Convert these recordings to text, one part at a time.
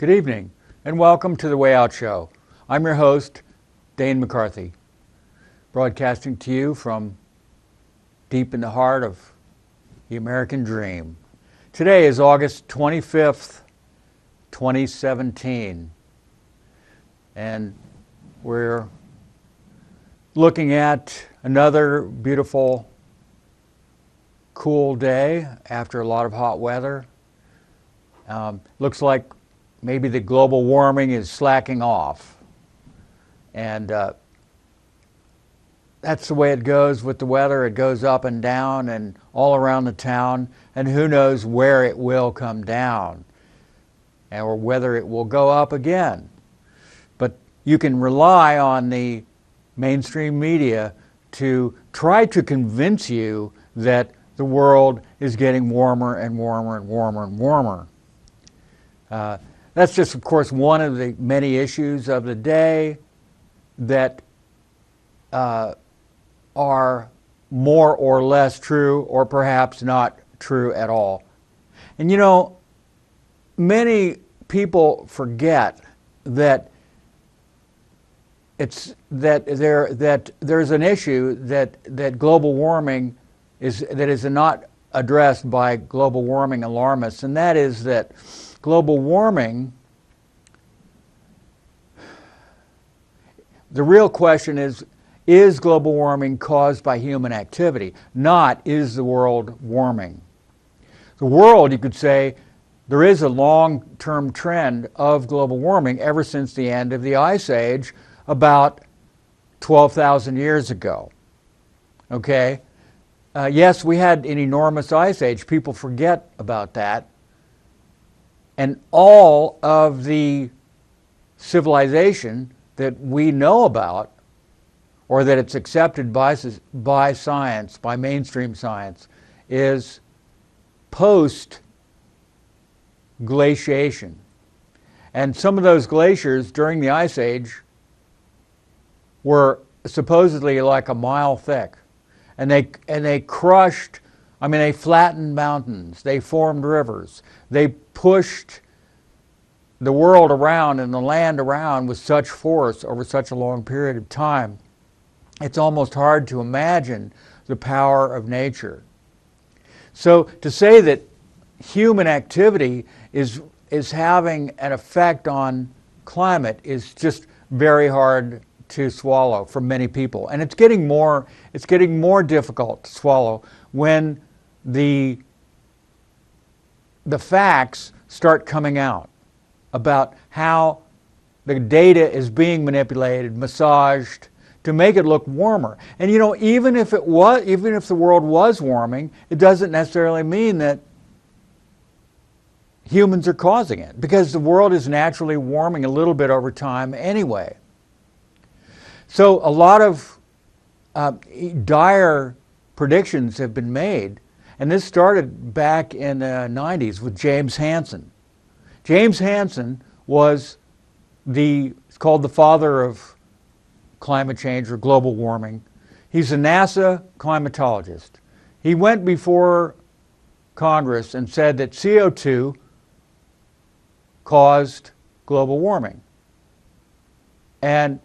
Good evening, and welcome to The Way Out Show. I'm your host, Dane McCarthy, broadcasting to you from deep in the heart of the American dream. Today is August 25th, 2017, and we're looking at another beautiful, cool day after a lot of hot weather. Looks like maybe the global warming is slacking off. And that's the way it goes with the weather. It goes up and down and all around the town, and who knows where it will come down or whether it will go up again. But you can rely on the mainstream media to try to convince you that the world is getting warmer and warmer and warmer and warmer. That's just, of course, one of the many issues of the day that are more or less true, or perhaps not true at all. And you know, many people forget that there's an issue that global warming is not addressed by global warming alarmists, and that is that global warming, the real question is global warming caused by human activity? Not, is the world warming? The world, you could say, there is a long-term trend of global warming ever since the end of the Ice Age about 12,000 years ago. Okay? Yes, we had an enormous ice age. People forget about that. And all of the civilization that we know about, or that it's accepted by science, by mainstream science, is post-glaciation. And some of those glaciers during the Ice Age were supposedly like a mile thick. And they crushed, they flattened mountains, they formed rivers, they pushed the world around and the land around with such force over such a long period of time. It's almost hard to imagine the power of nature. So to say that human activity is having an effect on climate is just very hard to swallow for many people, and it's getting more difficult to swallow when the facts start coming out about how the data is being manipulated, massaged to make it look warmer. And you know, even if the world was warming, it doesn't necessarily mean that humans are causing it, because the world is naturally warming a little bit over time anyway. So a lot of dire predictions have been made, and this started back in the 90s with James Hansen. James Hansen was called the father of climate change or global warming. He's a NASA climatologist. He went before Congress and said that CO2 caused global warming. And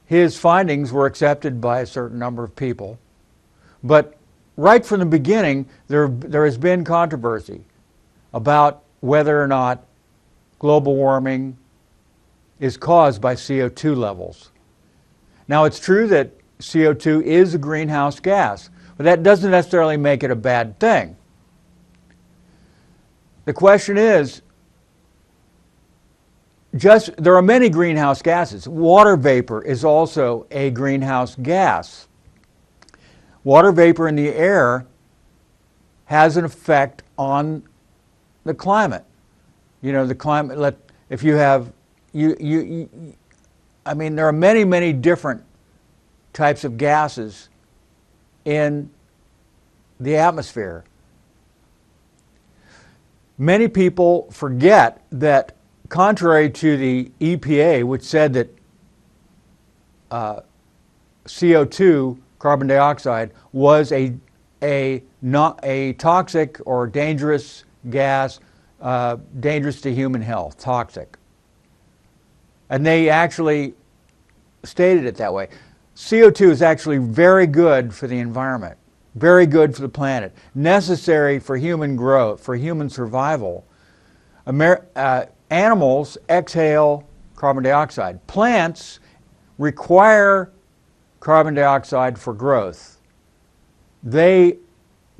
his findings were accepted by a certain number of people. But right from the beginning, there has been controversy about whether or not global warming is caused by CO2 levels. Now, it's true that CO2 is a greenhouse gas, but that doesn't necessarily make it a bad thing. The question is, there are many greenhouse gases. Water vapor is also a greenhouse gas. Water vapor in the air has an effect on the climate. You know, the climate, if you have, there are many, many different types of gases in the atmosphere. Many people forget that, contrary to the EPA, which said that CO2, carbon dioxide, was not a toxic or dangerous gas, dangerous to human health, toxic. And they actually stated it that way. CO2 is actually very good for the environment, very good for the planet, necessary for human growth, for human survival. Animals exhale carbon dioxide. Plants require carbon dioxide for growth. They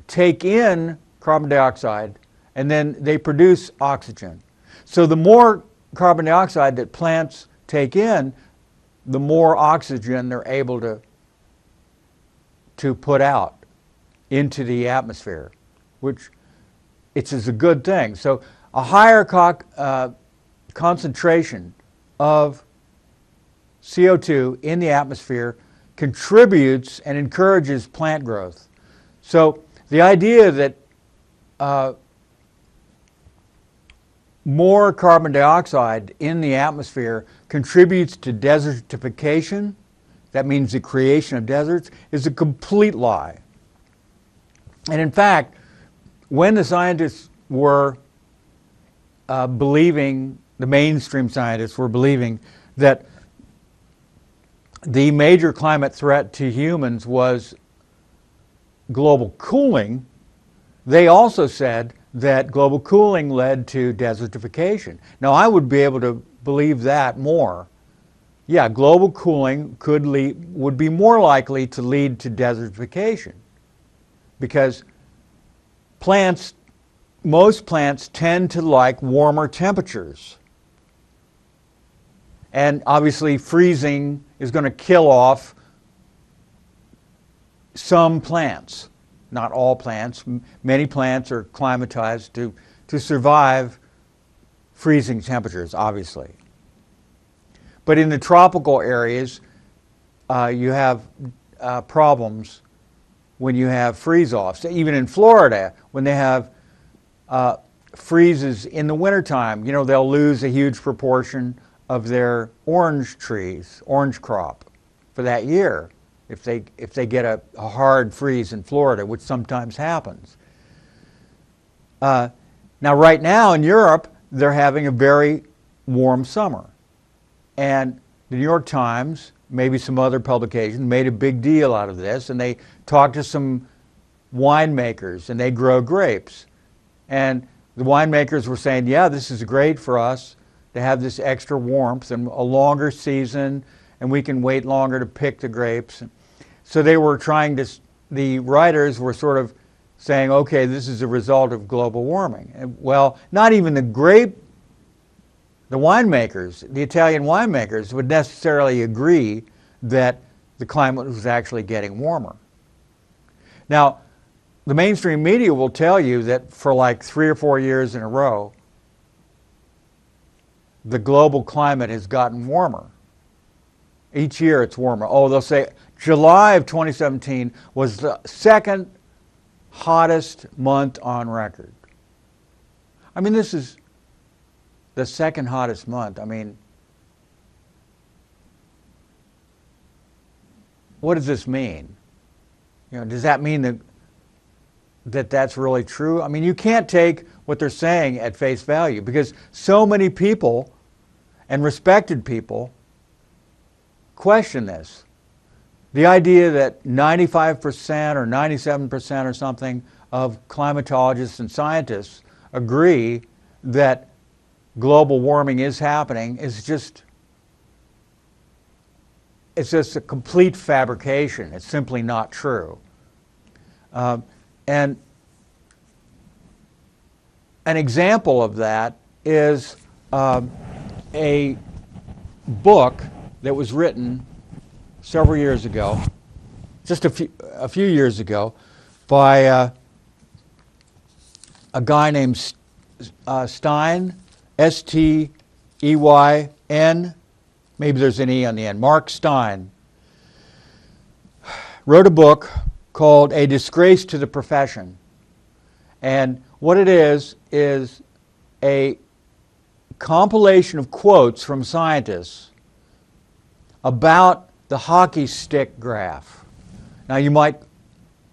take in carbon dioxide and then they produce oxygen. So the more carbon dioxide that plants take in, the more oxygen they're able to put out into the atmosphere, which is a good thing. So a higher concentration of CO2 in the atmosphere contributes and encourages plant growth. So the idea that more carbon dioxide in the atmosphere contributes to desertification, that means the creation of deserts, is a complete lie. And in fact, when the scientists were believing, the mainstream scientists were believing that the major climate threat to humans was global cooling, they also said that global cooling led to desertification. Now, I would be able to believe that more. Yeah, global cooling would be more likely to lead to desertification because most plants tend to like warmer temperatures. And obviously freezing is going to kill off some plants. Not all plants. Many plants are climatized to survive freezing temperatures, obviously. But in the tropical areas, you have problems when you have freeze-offs. Even in Florida, when they have freezes in the wintertime, they'll lose a huge proportion of their orange trees, orange crop for that year. If they get a hard freeze in Florida, which sometimes happens. Now, right now in Europe, they're having a very warm summer. And the New York Times, maybe some other publications, made a big deal out of this, and they talked to some winemakers, and they grow grapes. And the winemakers were saying, yeah, this is great for us to have this extra warmth and a longer season, and we can wait longer to pick the grapes. So they were the writers were sort of saying, okay, this is a result of global warming. And, well, not even the winemakers, the Italian winemakers, would necessarily agree that the climate was actually getting warmer. Now, the mainstream media will tell you that for like 3 or 4 years in a row, the global climate has gotten warmer. Each year it's warmer. Oh, they'll say July of 2017 was the second hottest month on record. I mean, this is the second hottest month. I mean, what does this mean? Does that mean that that's really true? I mean, you can't take what they're saying at face value because so many people and respected people question this. The idea that 95% or 97% or something of climatologists and scientists agree that global warming is happening is just a complete fabrication. It's simply not true. And an example of that is a book that was written several years ago, just a few years ago, by a guy named Stein, S-T-E-Y-N, maybe there's an E on the end, Mark Stein, wrote a book called A Disgrace to the Profession. And what it is a compilation of quotes from scientists about the hockey stick graph. Now you might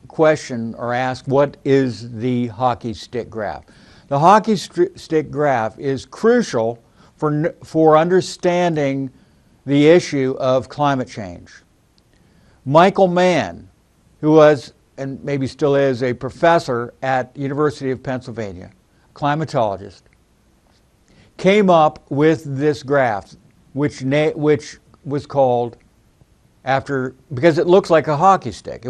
question or ask, what is the hockey stick graph? The hockey stick graph is crucial for understanding the issue of climate change. Michael Mann, who was, and maybe still is, a professor at University of Pennsylvania, climatologist, came up with this graph, which was called after, because it looks like a hockey stick.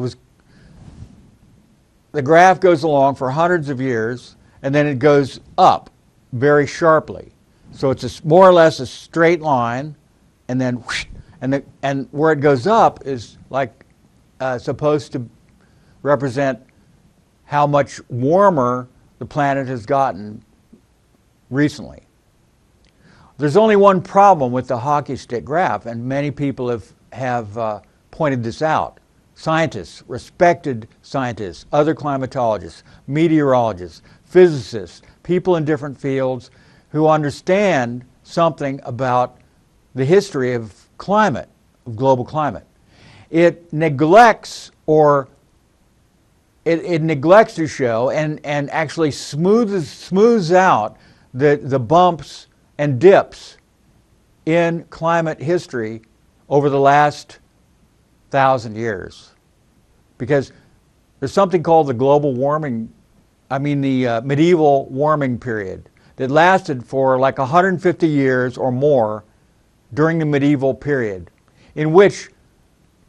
The graph goes along for hundreds of years, and then it goes up very sharply. So it's more or less a straight line, and then whoosh, and where it goes up is like supposed to represent how much warmer the planet has gotten recently. There's only one problem with the hockey stick graph, and many people have pointed this out. Scientists, respected scientists, other climatologists, meteorologists, physicists, people in different fields who understand something about the history of climate, of global climate. It neglects it neglects to show and actually smooths out the bumps and dips in climate history over the last 1,000 years. Because there's something called the the medieval warming period that lasted for like 150 years or more during the medieval period, in which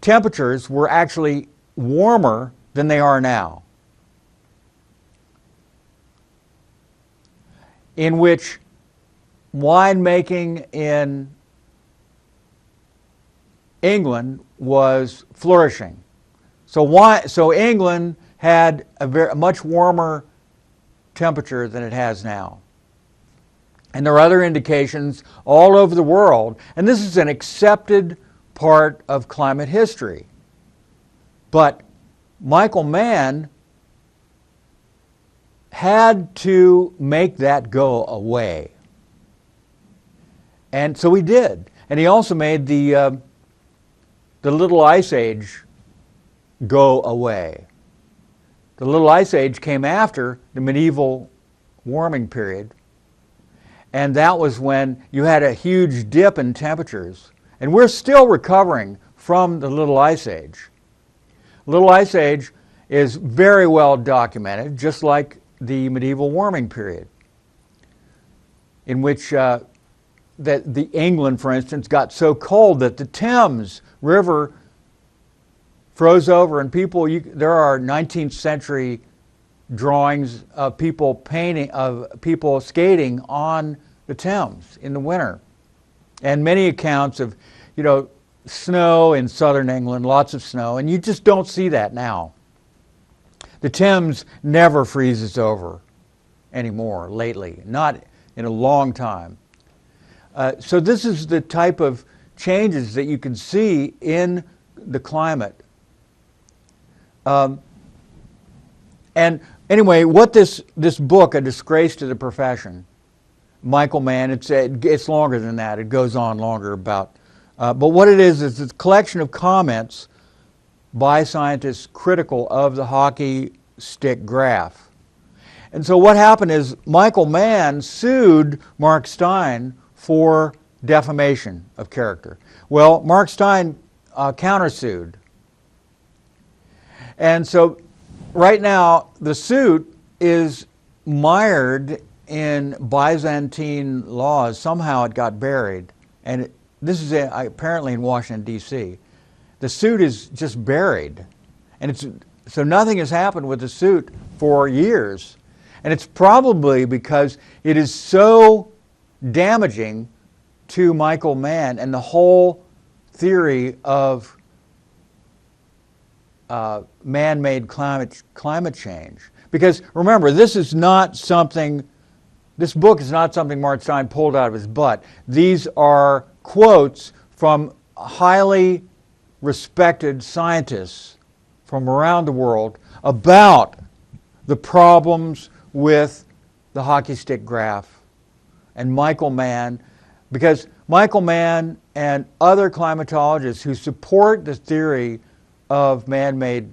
temperatures were actually warmer than they are now, in which winemaking in England was flourishing. So England had a much warmer temperature than it has now. And there are other indications all over the world, and this is an accepted part of climate history. But Michael Mann had to make that go away. And so he did. And he also made the Little Ice Age go away. The Little Ice Age came after the medieval warming period, and that was when you had a huge dip in temperatures. And we're still recovering from the Little Ice Age. Little Ice Age is very well documented, just like the medieval warming period, in which the England, for instance, got so cold that the Thames River froze over, and there are 19th century drawings of people skating on the Thames in the winter, and many accounts of, snow in southern England, lots of snow, and you just don't see that now. The Thames never freezes over anymore lately, not in a long time. So this is the type of changes that you can see in the climate. And anyway, what this book, A Disgrace to the Profession, Michael Mann, it's longer than that. It goes on longer about, but what it is a collection of comments by scientists critical of the hockey stick graph. And so what happened is Michael Mann sued Mark Stein for defamation of character. Well, Mark Stein countersued. And so right now the suit is mired in Byzantine laws. Somehow it got buried. And this is apparently in Washington, D.C. The suit is just buried. And so nothing has happened with the suit for years. And it's probably because it is so damaging to Michael Mann and the whole theory of man-made climate change. Because remember, this book is not something Mark Stein pulled out of his butt. These are quotes from highly respected scientists from around the world about the problems with the hockey stick graph. And Michael Mann, because Michael Mann and other climatologists who support the theory of man-made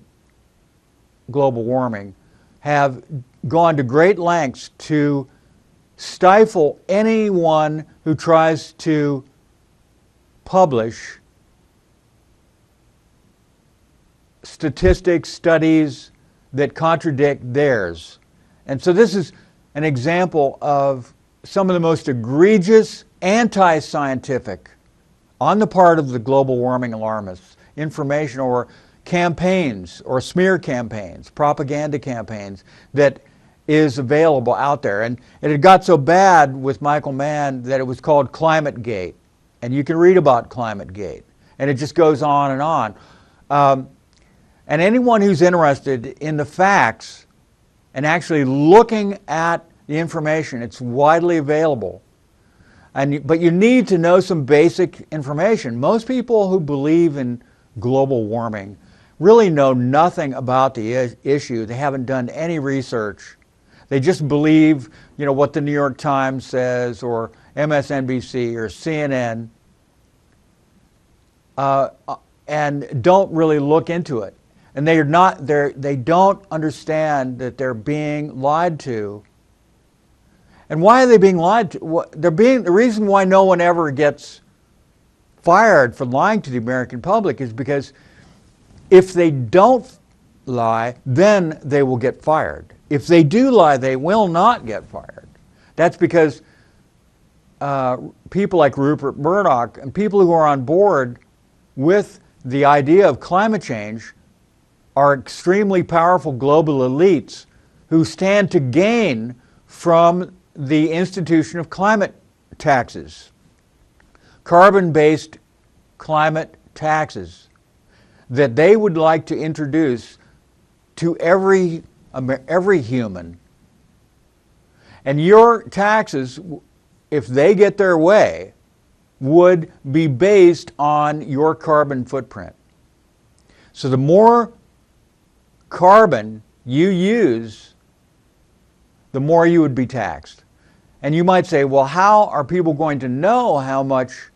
global warming have gone to great lengths to stifle anyone who tries to publish statistics, studies that contradict theirs. And so this is an example of some of the most egregious anti-scientific, on the part of the global warming alarmists, information or campaigns or smear campaigns, propaganda campaigns that is available out there. And it had got so bad with Michael Mann that it was called ClimateGate. And you can read about ClimateGate. And it just goes on and on. And anyone who's interested in the facts and actually looking at the information, it's widely available. But you need to know some basic information. Most people who believe in global warming really know nothing about the issue. They haven't done any research. They just believe, what the New York Times says, or MSNBC or CNN, and don't really look into it. And they don't understand that they're being lied to. And why are they being lied to? The reason why no one ever gets fired for lying to the American public is because if they don't lie, then they will get fired. If they do lie, they will not get fired. That's because people like Rupert Murdoch and people who are on board with the idea of climate change are extremely powerful global elites who stand to gain from the institution of climate taxes, carbon-based climate taxes that they would like to introduce to every human. And your taxes, if they get their way, would be based on your carbon footprint. So the more carbon you use, the more you would be taxed. And you might say, well, how are people going to know how much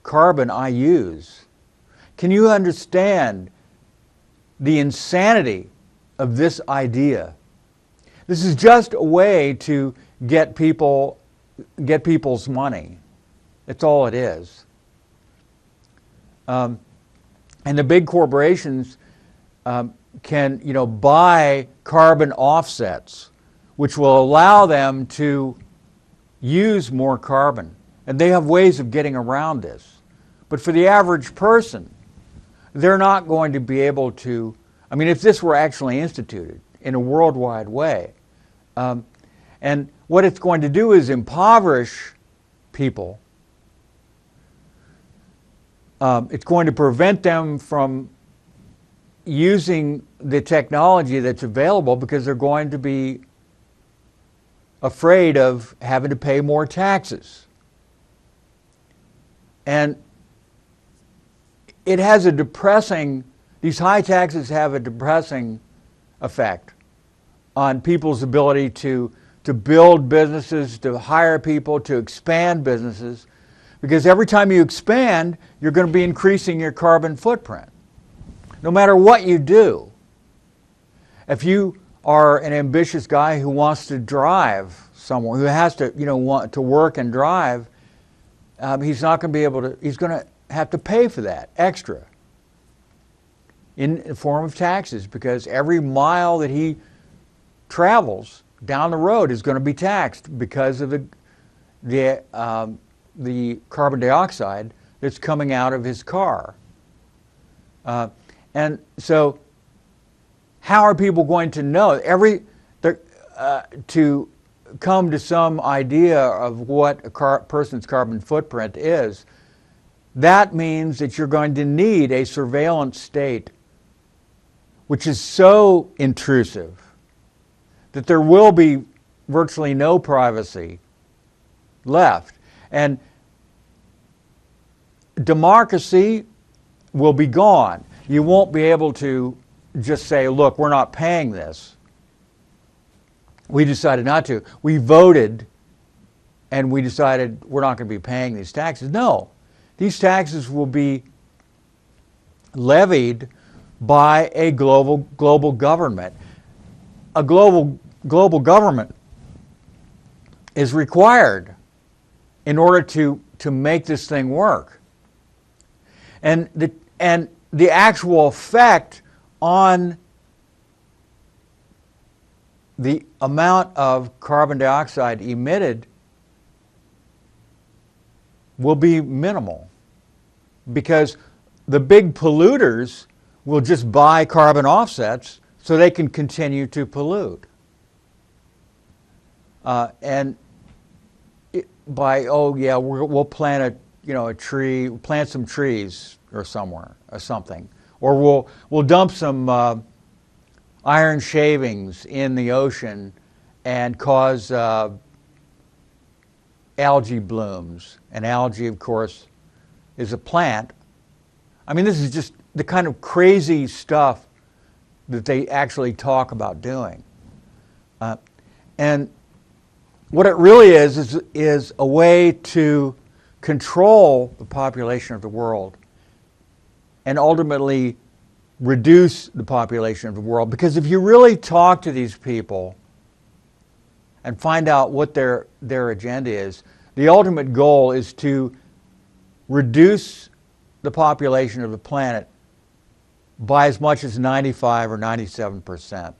carbon I use? Can you understand the insanity of this idea? This is just a way to get people's money. That's all it is. And the big corporations can, buy carbon offsets, which will allow them to use more carbon. And they have ways of getting around this. But for the average person, they're not going to be able to, if this were actually instituted in a worldwide way, and what it's going to do is impoverish people. It's going to prevent them from using the technology that's available because they're going to be afraid of having to pay more taxes. And it has these high taxes have a depressing effect on people's ability to build businesses, to hire people, to expand businesses. Because every time you expand, you're going to be increasing your carbon footprint. No matter what you do. If you are an ambitious guy who wants to drive somewhere, who has to, want to work and drive, he's not going to be able to, he's going to have to pay for that extra in the form of taxes, because every mile that he travels down the road is going to be taxed because of the carbon dioxide that's coming out of his car. And so how are people going to know to come to some idea of what a person's carbon footprint is? That means that you're going to need a surveillance state which is so intrusive that there will be virtually no privacy left. And democracy will be gone. You won't be able to just say, look, we're not paying this. We decided not to. We voted and we decided we're not going to be paying these taxes. No, these taxes will be levied by a global government. A global government is required in order to make this thing work. And the actual effect on the amount of carbon dioxide emitted will be minimal, because the big polluters will just buy carbon offsets so they can continue to pollute. And we'll plant a tree, plant some trees or somewhere or something, or we'll dump some iron shavings in the ocean and cause algae blooms. And algae, of course, is a plant. I mean, this is just the kind of crazy stuff that they actually talk about doing. And what it really is a way to control the population of the world and ultimately reduce the population of the world. Because if you really talk to these people and find out what their agenda is, the ultimate goal is to reduce the population of the planet by as much as 95 or 97%.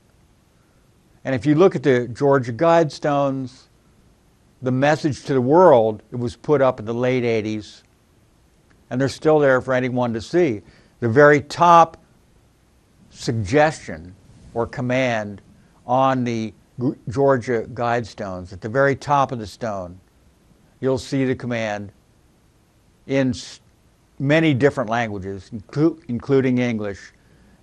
And if you look at the Georgia Guidestones, the message to the world, it was put up in the late 80s, and they're still there for anyone to see. The very top suggestion or command on the Georgia Guidestones, at the very top of the stone, you'll see the command in many different languages, including English,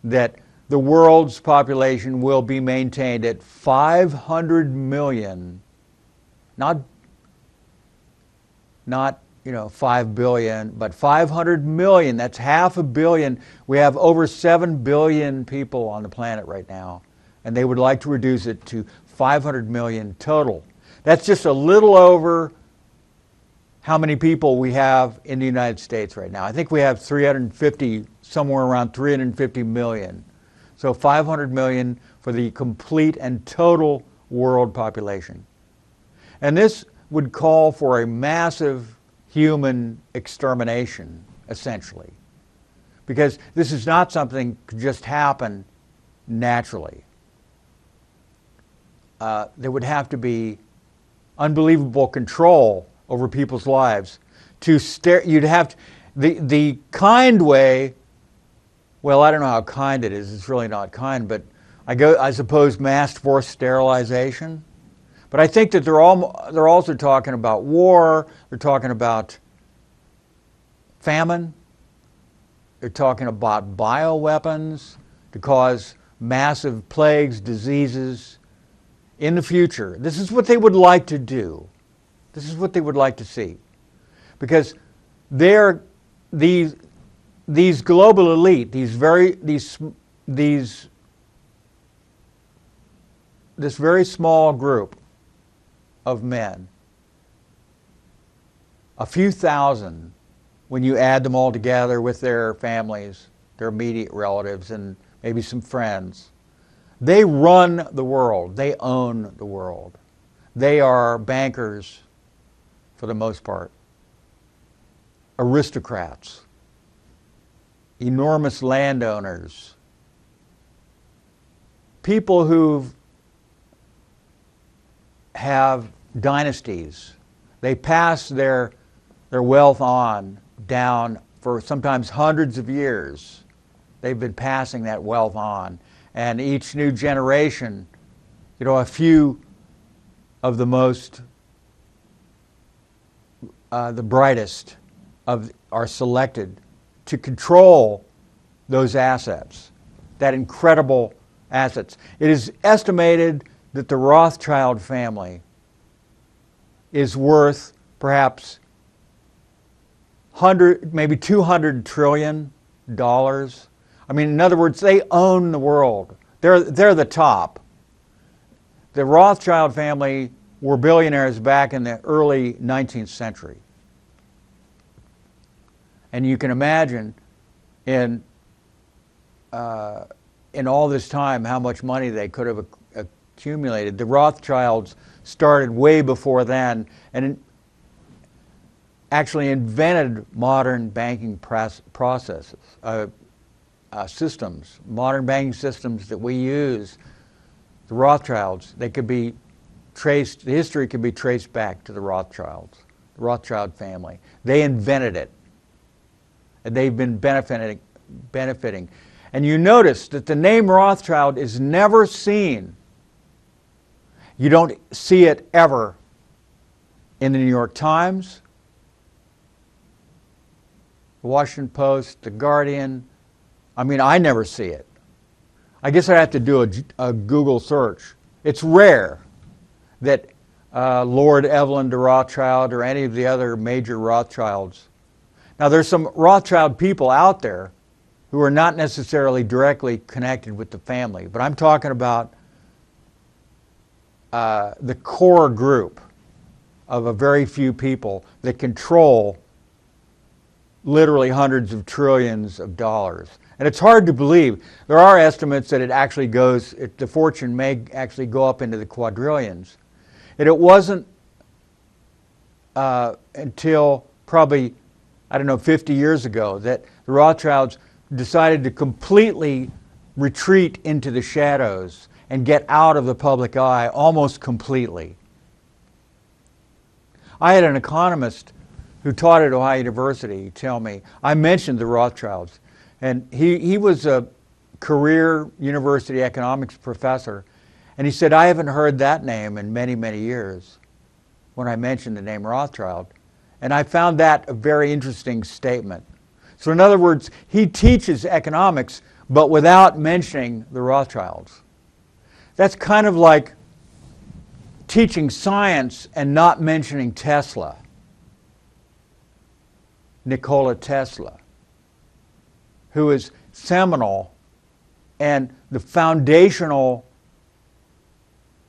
that the world's population will be maintained at 500 million, not 5 billion, but 500 million. That's half a billion. We have over 7 billion people on the planet right now, and they would like to reduce it to 500 million total. That's just a little over how many people we have in the United States right now. I think we have 350, somewhere around 350 million. So 500 million for the complete and total world population. And this would call for a massive human extermination, essentially, because this is not something that could just happen naturally. There would have to be unbelievable control over people's lives. You'd have to, the kind way, well, I don't know how kind it is, it's really not kind, but I suppose mass forced sterilization. But I think that they're also talking about war, they're talking about famine, they're talking about bioweapons to cause massive plagues, diseases in the future. This is what they would like to do. This is what they would like to see. Because these global elite, this very small group of men, a few thousand when you add them all together with their families, their immediate relatives, and maybe some friends, they run the world. They own the world. They are bankers for the most part, aristocrats, enormous landowners, people who have dynasties. They pass their wealth on down for sometimes hundreds of years. They've been passing that wealth on. And each new generation, a few of the most, the brightest are selected to control those assets, that incredible assets. It is estimated that the Rothschild family is worth perhaps maybe $200 trillion. I mean, in other words, they own the world. They're the top. The Rothschild family were billionaires back in the early 19th century. And you can imagine in all this time how much money they could have accumulated. The Rothschilds started way before then and actually invented modern banking processes, systems, modern banking systems that we use. The Rothschilds, they could be traced, the history could be traced back to the Rothschilds, the Rothschild family. They invented it, and they've been benefiting. And you notice that the name Rothschild is never seen. You don't see it ever in the New York Times, the Washington Post, the Guardian. I mean, I never see it. I guess I'd have to do a Google search. It's rare that Lord Evelyn de Rothschild or any of the other major Rothschilds. Now, there's some Rothschild people out there who are not necessarily directly connected with the family, but I'm talking about the core group of a very few people that control literally hundreds of trillions of dollars. And it's hard to believe. There are estimates that it actually goes, the fortune may actually go up into the quadrillions. And it wasn't until probably, I don't know, 50 years ago that the Rothschilds decided to completely retreat into the shadows and get out of the public eye almost completely. I had an economist who taught at Ohio University tell me, I mentioned the Rothschilds, and he was a career university economics professor, and he said, I haven't heard that name in many, many years when I mentioned the name Rothschild. And I found that a very interesting statement. So in other words, he teaches economics, but without mentioning the Rothschilds. That's kind of like teaching science and not mentioning Tesla. Nikola Tesla, who is seminal and the foundational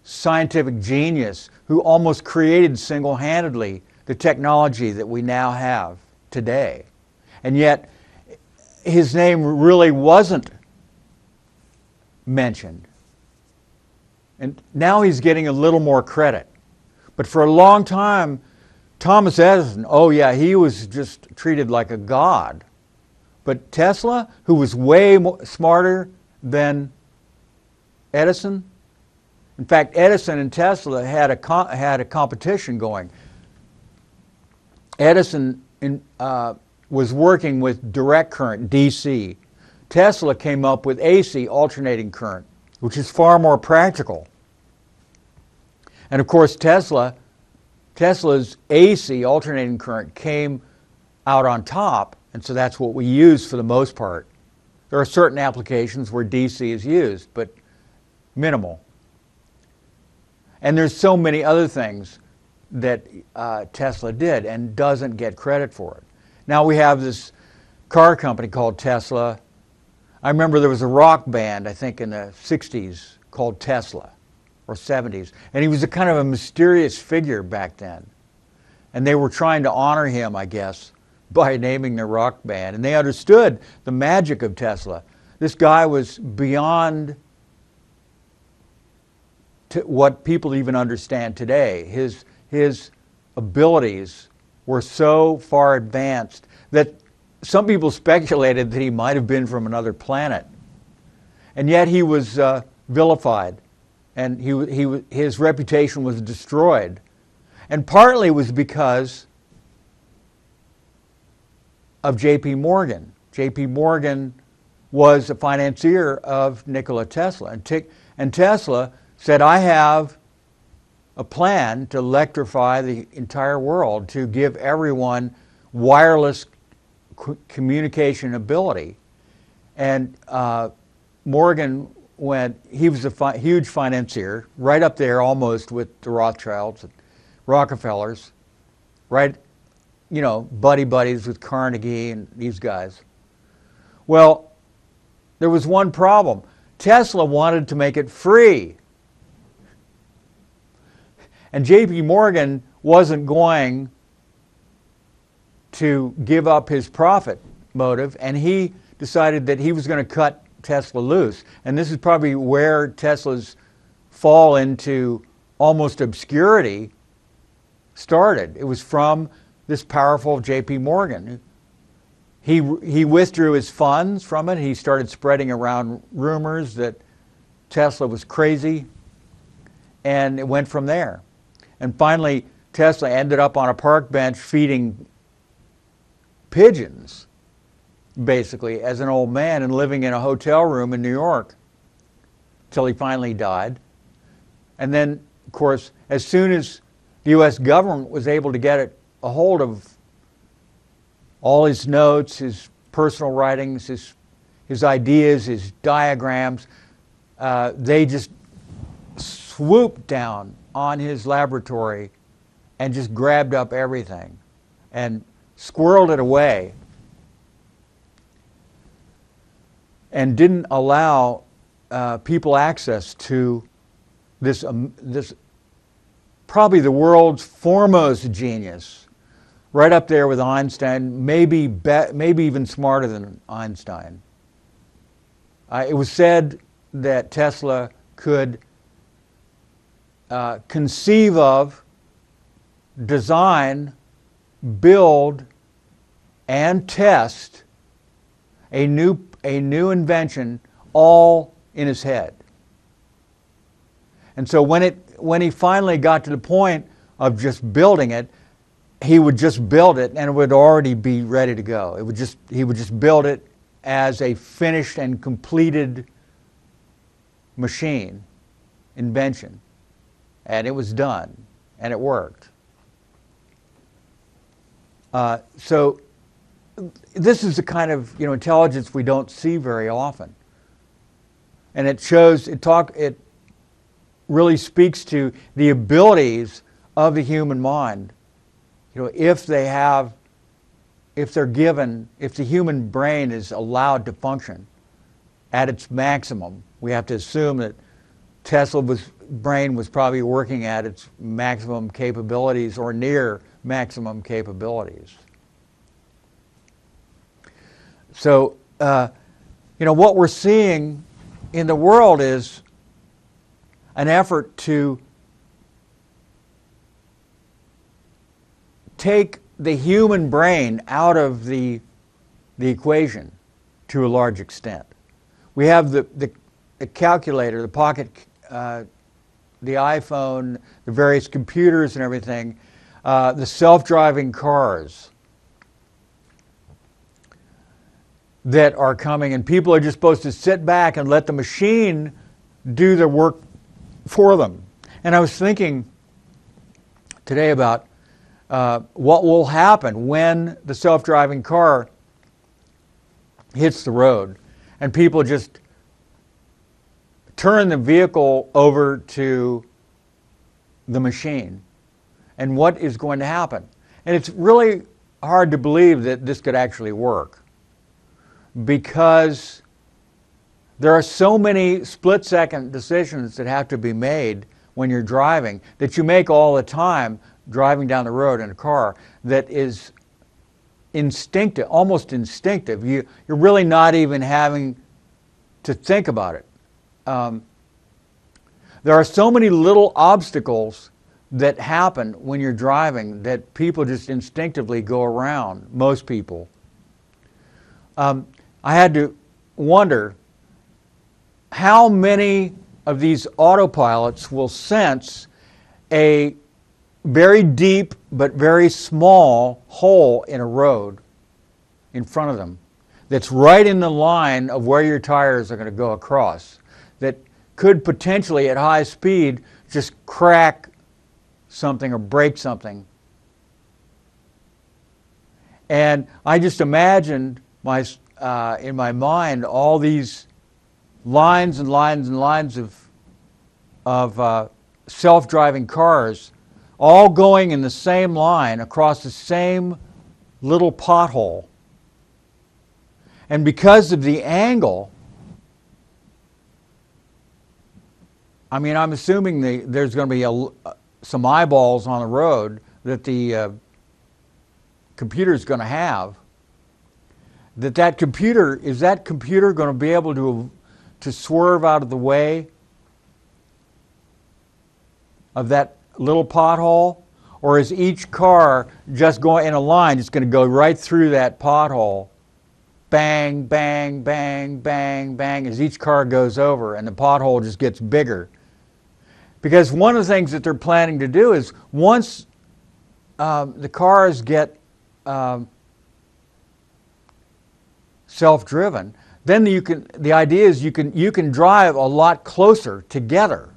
scientific genius who almost created single-handedly the technology that we now have today. And yet, his name really wasn't mentioned. And now he's getting a little more credit. But for a long time, Thomas Edison, oh yeah, he was just treated like a god. But Tesla, who was way smarter than Edison, in fact, Edison and Tesla had a competition going. Edison was working with direct current, DC. Tesla came up with AC, alternating current, which is far more practical. And of course, Tesla's AC, alternating current, came out on top, and so that's what we use for the most part. There are certain applications where DC is used, but minimal. And there's so many other things that Tesla did and doesn't get credit for it. Now we have this car company called Tesla. I remember there was a rock band, I think in the 60s, called Tesla, or 70s. And he was a kind of a mysterious figure back then. And they were trying to honor him, I guess, by naming their rock band. And they understood the magic of Tesla. This guy was beyond what people even understand today. His abilities were so far advanced that some people speculated that he might have been from another planet. And yet he was vilified, and his reputation was destroyed. And partly it was because of J.P. Morgan. J.P. Morgan was a financier of Nikola Tesla. And Tesla said, I have a plan to electrify the entire world, to give everyone wireless communication ability. And Morgan he was a huge financier, right up there almost with the Rothschilds, Rockefellers, right, buddies with Carnegie and these guys. Well, there was one problem. Tesla wanted to make it free. And J.P. Morgan wasn't going to give up his profit motive, and he decided that he was going to cut Tesla loose. And this is probably where Tesla's fall into almost obscurity started. It was from this powerful J.P. Morgan. He withdrew his funds from it. He started spreading around rumors that Tesla was crazy, and it went from there. And finally, Tesla ended up on a park bench feeding pigeons, basically, as an old man and living in a hotel room in New York till he finally died. And then, of course, as soon as the U.S. government was able to get a hold of all his notes, his personal writings, his ideas, his diagrams, they just swooped down on his laboratory and just grabbed up everything and squirreled it away and didn't allow people access to this probably the world's foremost genius, right up there with Einstein, maybe even smarter than Einstein. It was said that Tesla could conceive of, design, build, and test a new invention all in his head. And so when he finally got to the point of just building it, he would just build it and it would already be ready to go. He would just build it as a finished and completed machine, invention. And it was done, and it worked. So this is the kind of intelligence we don't see very often. And it really speaks to the abilities of the human mind. If the human brain is allowed to function at its maximum, we have to assume that Tesla's brain was probably working at its maximum capabilities or near maximum capabilities. So, what we're seeing in the world is an effort to take the human brain out of the equation to a large extent. We have the calculator, the pocket, the iPhone, the various computers and everything, the self-driving cars that are coming, and people are just supposed to sit back and let the machine do the work for them. And I was thinking today about what will happen when the self-driving car hits the road and people just turn the vehicle over to the machine, and what is going to happen. And it's really hard to believe that this could actually work, because there are so many split-second decisions that have to be made when you're driving, that you make all the time driving down the road in a car, that is instinctive, almost instinctive. You're really not even having to think about it. There are so many little obstacles that happen when you're driving that people just instinctively go around, most people. I had to wonder how many of these autopilots will sense a very deep but very small hole in a road in front of them that's right in the line of where your tires are going to go across, that could potentially at high speed just crack something or break something. And I just imagined in my mind all these lines and lines and lines of self-driving cars all going in the same line across the same little pothole. And because of the angle, I'm assuming there's going to be some eyeballs on the road that the computer's going to have. Is that computer going to be able to swerve out of the way of that little pothole? Or is each car just going in a line, just going to go right through that pothole? Bang, bang, bang, bang, bang, as each car goes over, and the pothole just gets bigger. Because one of the things that they're planning to do is once the cars get self-driven, then the idea is you can drive a lot closer together.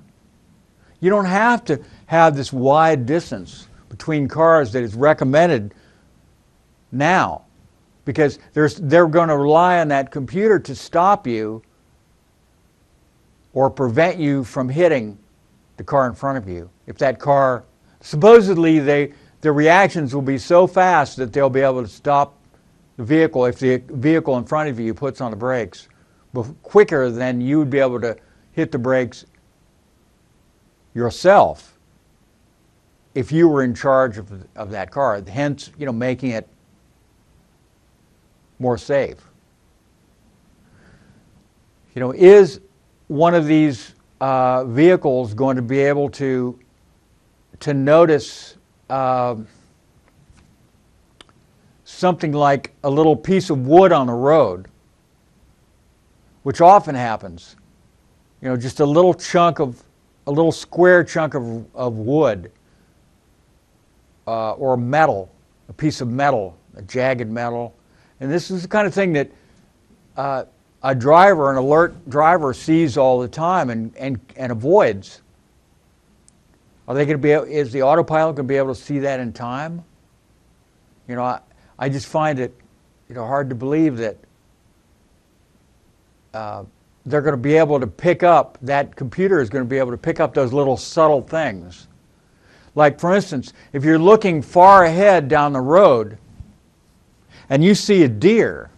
You don't have to have this wide distance between cars that is recommended now, because they're going to rely on that computer to stop you or prevent you from hitting the car in front of you. If that car, supposedly the reactions will be so fast that they'll be able to stop the vehicle if the vehicle in front of you puts on the brakes quicker than you would be able to hit the brakes yourself if you were in charge of that car, hence, making it more safe. Is one of these vehicles going to be able to notice something like a little piece of wood on the road, which often happens? Just a little square chunk of wood or metal, a piece of metal, a jagged metal. And this is the kind of thing that a driver, an alert driver, sees all the time and avoids. Are they going to be? Is the autopilot going to be able to see that in time? I just find it, hard to believe that they're going to be able to pick up. That computer is going to be able to pick up those little subtle things. Like, for instance, if you're looking far ahead down the road and you see a deer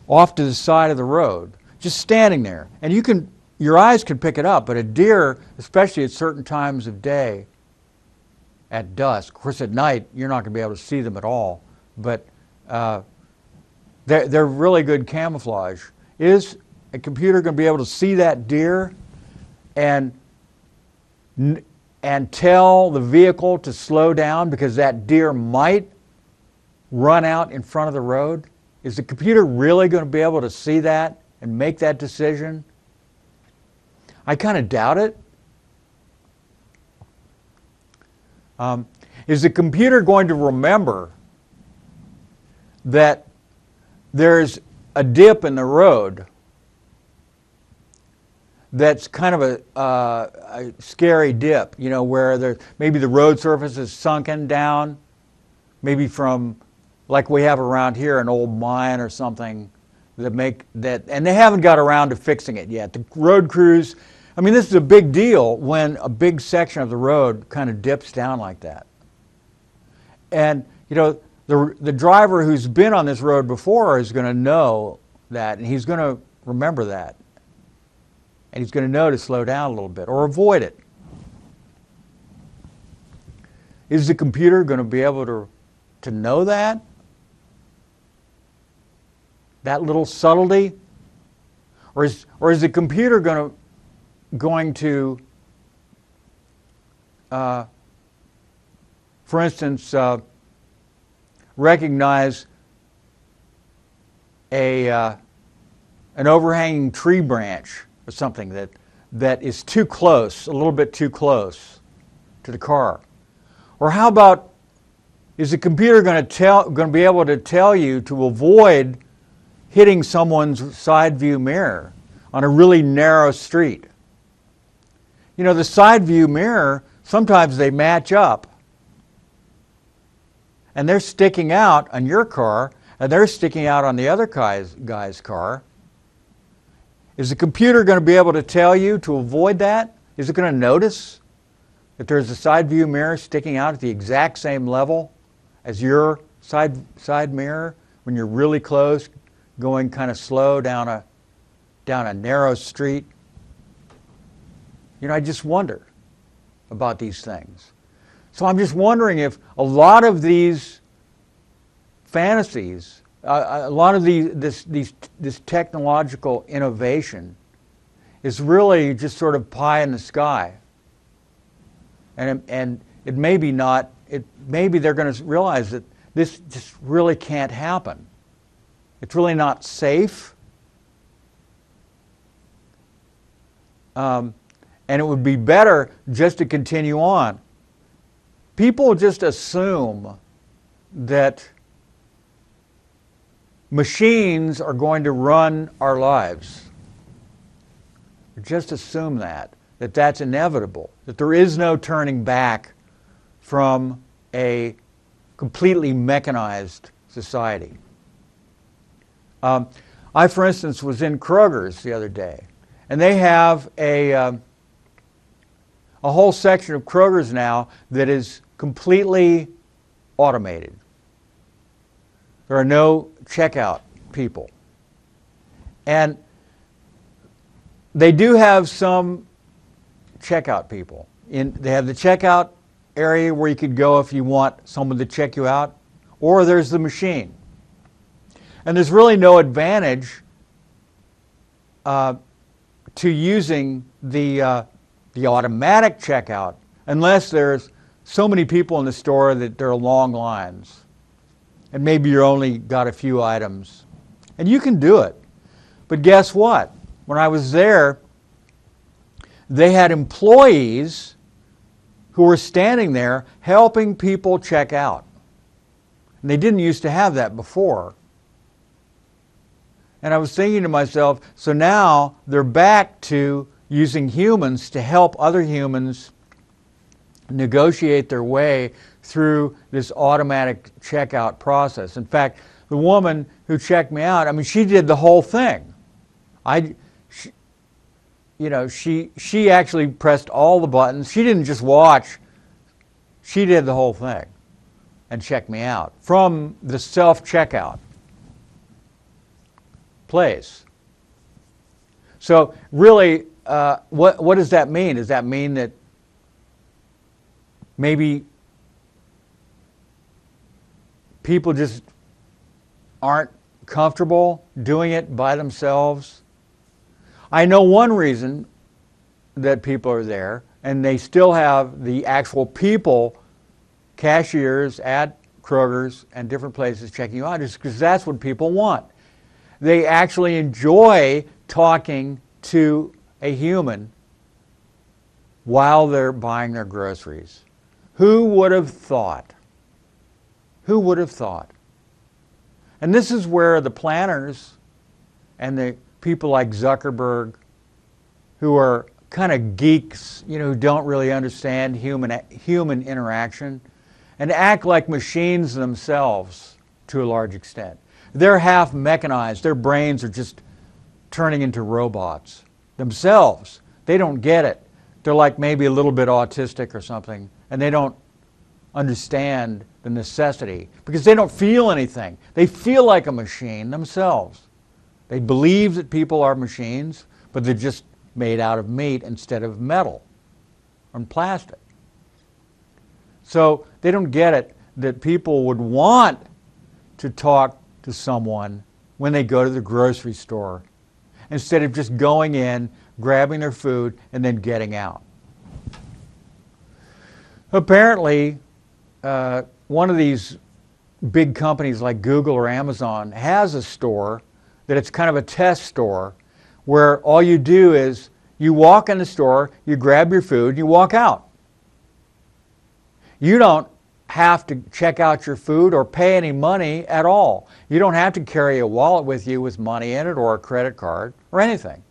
off to the side of the road, just standing there, and your eyes can pick it up, but a deer, especially at certain times of day, at dusk, of course at night you're not going to be able to see them at all, but they're really good camouflage. Is a computer going to be able to see that deer and tell the vehicle to slow down because that deer might run out in front of the road? Is the computer really going to be able to see that and make that decision? I kind of doubt it. Is the computer going to remember that there's a dip in the road that's kind of a scary dip, where maybe the road surface is sunken down, maybe from, like we have around here, an old mine or something and they haven't got around to fixing it yet. The road crews, this is a big deal when a big section of the road kind of dips down like that. And, the driver who's been on this road before is going to know that, and he's going to remember that. And he's going to know to slow down a little bit or avoid it. Is the computer going to be able to know that? That little subtlety? Or is the computer going to for instance, recognize an overhanging tree branch or something that is too close, a little bit too close to the car? Or how about, is the computer going to be able to tell you to avoid hitting someone's side view mirror on a really narrow street? The side view mirror, sometimes they match up. And they're sticking out on your car, and they're sticking out on the other guy's car. Is the computer going to be able to tell you to avoid that? Is it going to notice that there's a side view mirror sticking out at the exact same level as your side mirror when you're really close, going kind of slow down a narrow street? I just wonder about these things. So I'm just wondering if a lot of these fantasies, a lot of this technological innovation is really just sort of pie in the sky. And it may be not, maybe they're going to realize that this just really can't happen. It's really not safe. And it would be better just to continue on. People just assume that machines are going to run our lives. Just assume that that's inevitable, that there is no turning back from a completely mechanized society. I, for instance, was in Kroger's the other day, and they have a whole section of Kroger's now that is completely automated. There are no checkout people. And they do have some checkout people. They have the checkout area where you could go if you want someone to check you out, or there's the machine. And there's really no advantage to using the automatic checkout unless there's so many people in the store that there are long lines. And maybe you're only got a few items. And you can do it. But guess what? When I was there, they had employees who were standing there helping people check out. And they didn't used to have that before. And I was thinking to myself, so now they're back to using humans to help other humans negotiate their way through this automatic checkout process. In fact, the woman who checked me out, I mean, she did the whole thing. She actually pressed all the buttons. She didn't just watch. She did the whole thing and checked me out from the self-checkout place. So really, what does that mean? Does that mean that maybe people just aren't comfortable doing it by themselves? I know one reason that people are there, and they still have the actual people, cashiers at Kroger's and different places checking you out, is because that's what people want. They actually enjoy talking to a human while they're buying their groceries. Who would have thought? Who would have thought? And this is where the planners and the people like Zuckerberg, who are kind of geeks, who don't really understand human interaction, and act like machines themselves to a large extent. They're half mechanized. Their brains are just turning into robots themselves. They don't get it. They're like maybe a little bit autistic or something, and they don't understand the necessity because they don't feel anything. They feel like a machine themselves. They believe that people are machines, but they're just made out of meat instead of metal and plastic. So they don't get it that people would want to talk to someone when they go to the grocery store instead of just going in, grabbing their food, and then getting out. Apparently, one of these big companies like Google or Amazon has a store that it's kind of a test store where all you do is you walk in the store, you grab your food, you walk out. You don't have to check out your food or pay any money at all. You don't have to carry a wallet with you with money in it or a credit card or anything.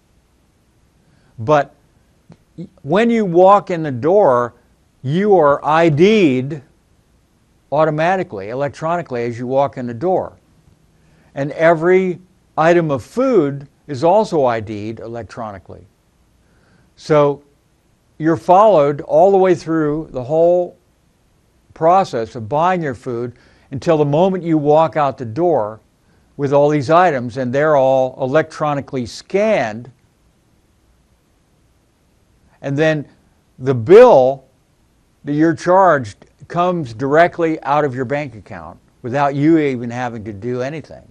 But when you walk in the door, you are ID'd automatically, electronically, as you walk in the door. And every item of food is also ID'd electronically. So you're followed all the way through the whole process of buying your food until the moment you walk out the door with all these items, and they're all electronically scanned. And then the bill that you're charged comes directly out of your bank account without you even having to do anything.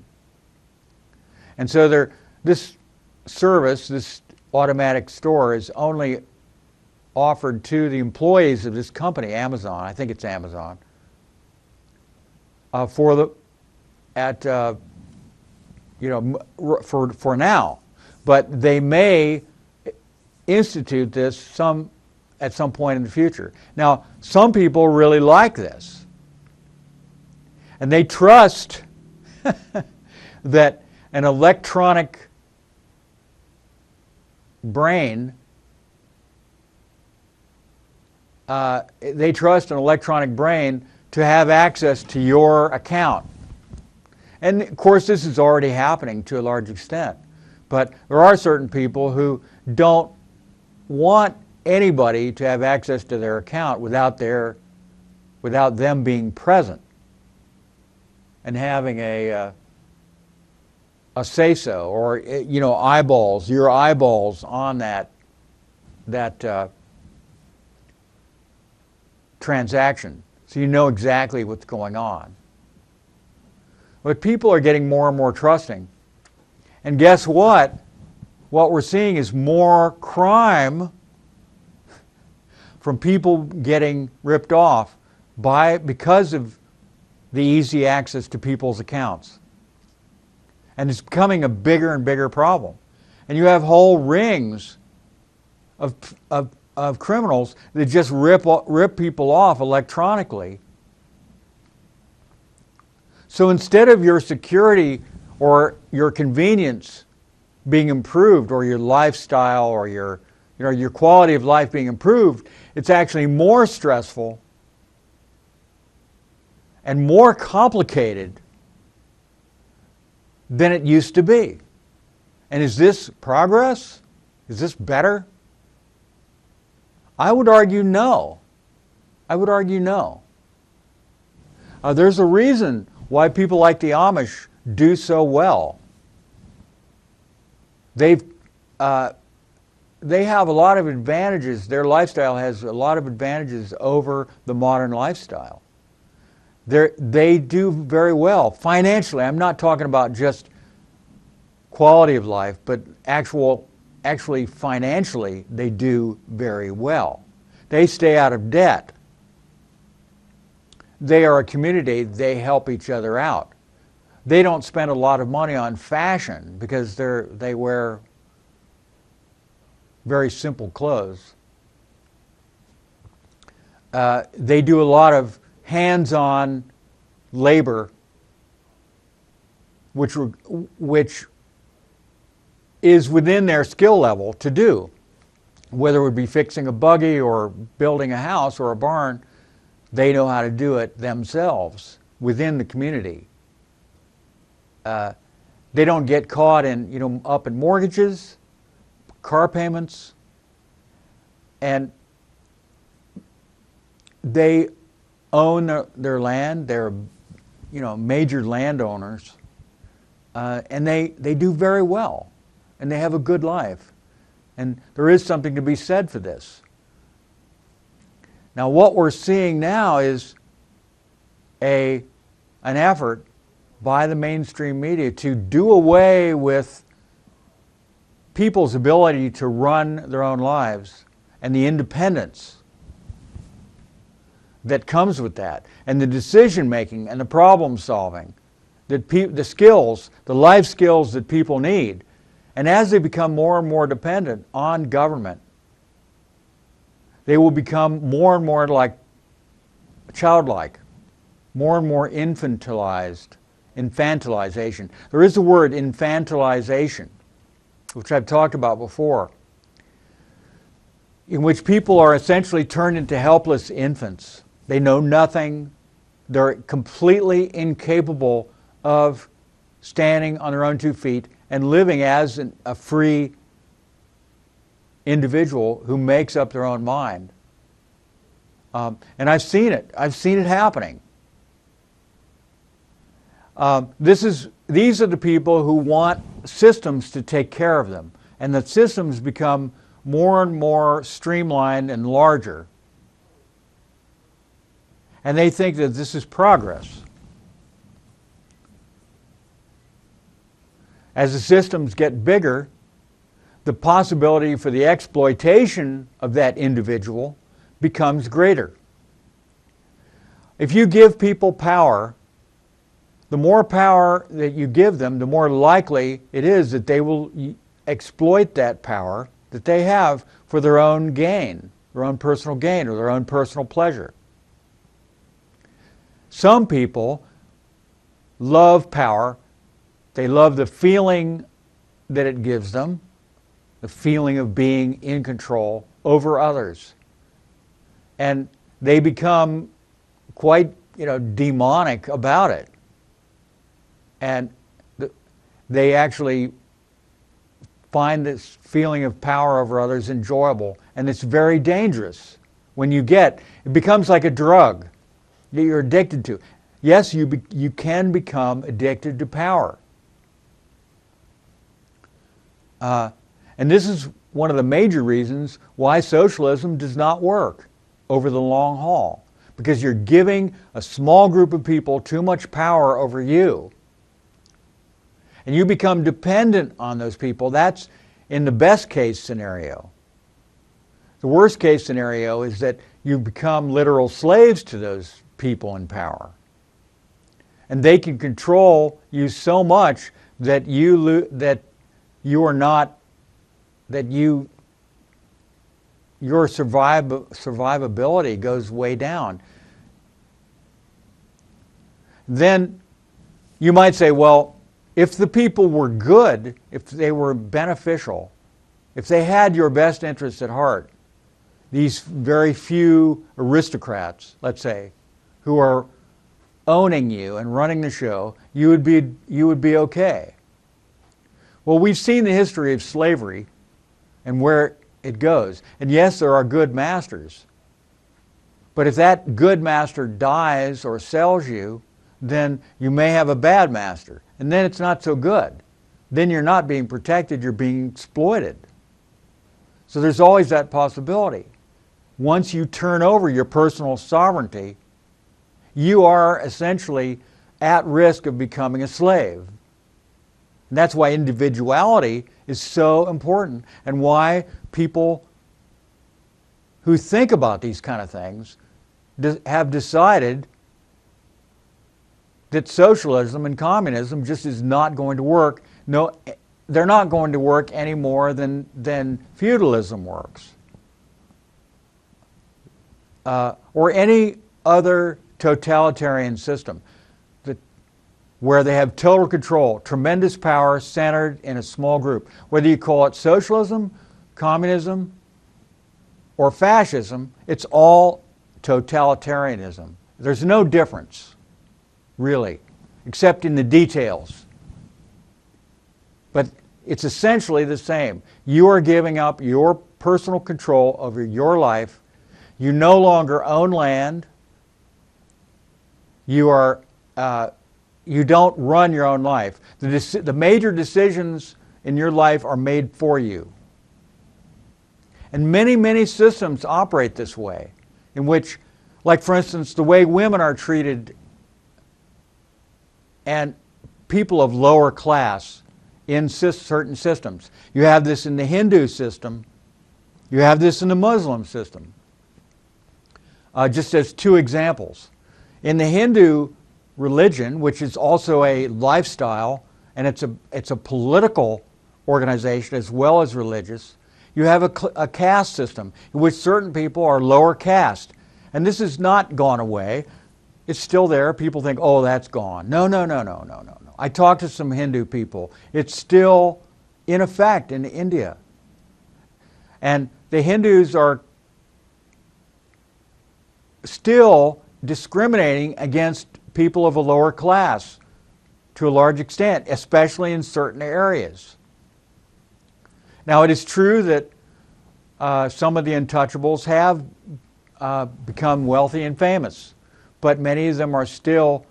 And so this service, this automatic store, is only offered to the employees of this company, Amazon. I think it's Amazon. For now, but they may institute this at some point in the future. Now, some people really like this, and they trust that an electronic brain, to have access to your account. And of course, this is already happening to a large extent. But there are certain people who don't want anybody to have access to their account without them being present and having a say-so, or your eyeballs on that transaction, so you know exactly what's going on. But people are getting more and more trusting. And guess what? What we're seeing is more crime from people getting ripped off because of the easy access to people's accounts. And it's becoming a bigger and bigger problem. And you have whole rings of criminals that just rip people off electronically. So instead of your security or your convenience being improved, or your lifestyle, or your quality of life being improved, it's actually more stressful and more complicated than it used to be. And is this progress? Is this better? I would argue no. I would argue no. There's a reason why people like the Amish do so well. They have a lot of advantages. Their lifestyle has a lot of advantages over the modern lifestyle. They do very well financially. I'm not talking about just quality of life, but actually financially they do very well. They stay out of debt. They are a community. They help each other out. They don't spend a lot of money on fashion because they wear very simple clothes. They do a lot of hands-on labor, which is within their skill level to do. Whether it would be fixing a buggy or building a house or a barn, they know how to do it themselves within the community. They don't get caught up in mortgages, car payments, and they own their land. They're major landowners, and they do very well, and they have a good life. And there is something to be said for this. Now, what we're seeing now is an effort by the mainstream media to do away with people's ability to run their own lives and the independence that comes with that, and the decision making and the problem solving, the skills, the life skills that people need. And as they become more and more dependent on government, they will become more and more like childlike, more and more infantilization. There is the word infantilization, which I've talked about before, in which people are essentially turned into helpless infants. They know nothing. They're completely incapable of standing on their own 2 feet and living as a free individual who makes up their own mind. And I've seen it. I've seen it happening. These are the people who want systems to take care of them, and the systems become more and more streamlined and larger. And they think that this is progress. As the systems get bigger, the possibility for the exploitation of that individual becomes greater. If you give people power, the more power that you give them, the more likely it is that they will exploit that power that they have for their own gain, their own personal gain, or their own personal pleasure. Some people love power. They love the feeling that it gives them, the feeling of being in control over others. And they become quite, demonic about it. And they actually find this feeling of power over others enjoyable. And it's very dangerous. When it becomes like a drug that you're addicted to. Yes, you can become addicted to power. And this is one of the major reasons why socialism does not work over the long haul. Because you're giving a small group of people too much power over you. And you become dependent on those people. That's in the best case scenario. The worst case scenario is that you become literal slaves to those people in power. And they can control you so much that your survivability goes way down. Then you might say, well, if the people were good, if they were beneficial, if they had your best interests at heart, these very few aristocrats, let's say, who are owning you and running the show, you would be okay. Well, we've seen the history of slavery and where it goes. And yes, there are good masters. But if that good master dies or sells you, then you may have a bad master. And then it's not so good. Then you're not being protected, you're being exploited. So there's always that possibility. Once you turn over your personal sovereignty, you are essentially at risk of becoming a slave. And that's why individuality is so important, and why people who think about these kind of things have decided that socialism and communism just is not going to work. No, they're not going to work any more than feudalism works. Or any other totalitarian system where they have total control, tremendous power centered in a small group. Whether you call it socialism, communism, or fascism, it's all totalitarianism. There's no difference, really, except in the details. But it's essentially the same. You are giving up your personal control over your life. You no longer own land. You don't run your own life. The major decisions in your life are made for you. And many, many systems operate this way, in which, like for instance, the way women are treated and people of lower class in certain systems. You have this in the Hindu system. You have this in the Muslim system. Just as two examples. In the Hindu religion, which is also a lifestyle, and it's a political organization as well as religious, you have a caste system in which certain people are lower caste. And this has not gone away. It's still there. People think, oh, that's gone. No. I talked to some Hindu people. It's still in effect in India. And the Hindus are still discriminating against people of a lower class to a large extent, especially in certain areas. Now, it is true that some of the untouchables have become wealthy and famous, but many of them are still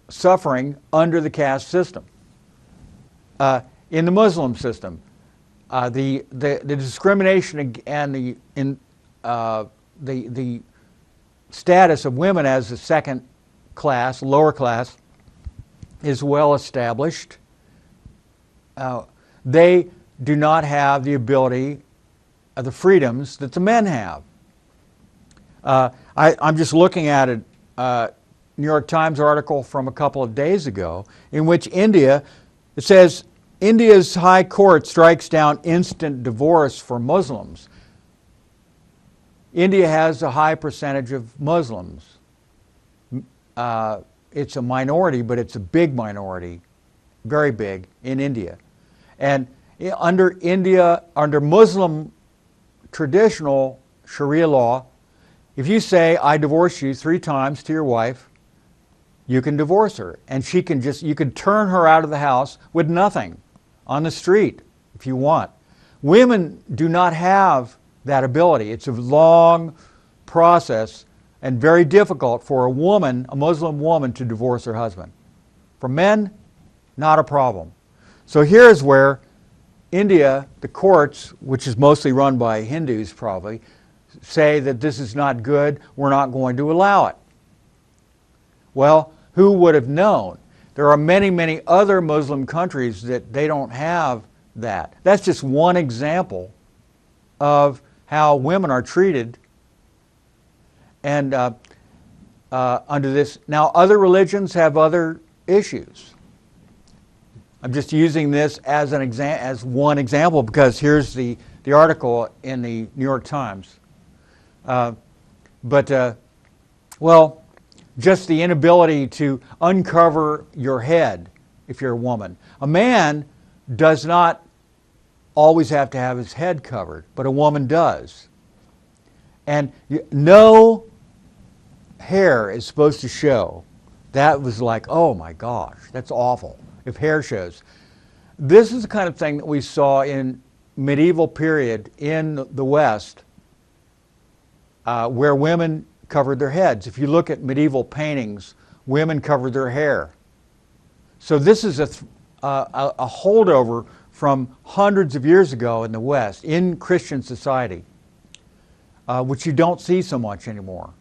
suffering under the caste system. In the Muslim system, the discrimination and the status of women as a second class, lower class, is well established. they do not have the ability, the freedoms that the men have. I'm just looking at a New York Times article from a couple of days ago in which it says, India's high court strikes down instant divorce for Muslims. India has a high percentage of Muslims. It's a minority, but it's a big minority, very big in India. And under Muslim traditional Sharia law, if you say, I divorce you 3 times to your wife, you can divorce her. And you can turn her out of the house with nothing on the street if you want. Women do not have that ability. It's a long process and very difficult for a Muslim woman, to divorce her husband. For men, not a problem. So here's where India, the courts, which is mostly run by Hindus probably, say that this is not good, we're not going to allow it. Well, who would have known? There are many, many other Muslim countries that they don't have that. That's just one example of how women are treated and under this. Now, other religions have other issues. I'm just using this as one example because here's the article in the New York Times. Well, just the inability to uncover your head if you're a woman. A man does not always have to have his head covered, but a woman does. And no hair is supposed to show. That was like, oh my gosh, that's awful if hair shows. This is the kind of thing that we saw in medieval period in the West, where women covered their heads. If you look at medieval paintings, women covered their hair. So this is a holdover from hundreds of years ago in the West, in Christian society, which you don't see so much anymore.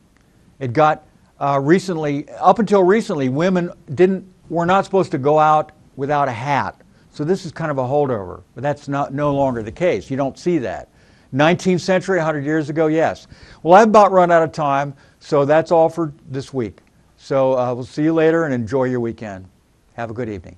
It got up until recently, women were not supposed to go out without a hat. So this is kind of a holdover, but that's no longer the case. You don't see that. 19th century, 100 years ago, yes. Well, I've about run out of time, so that's all for this week. So we'll see you later and enjoy your weekend. Have a good evening.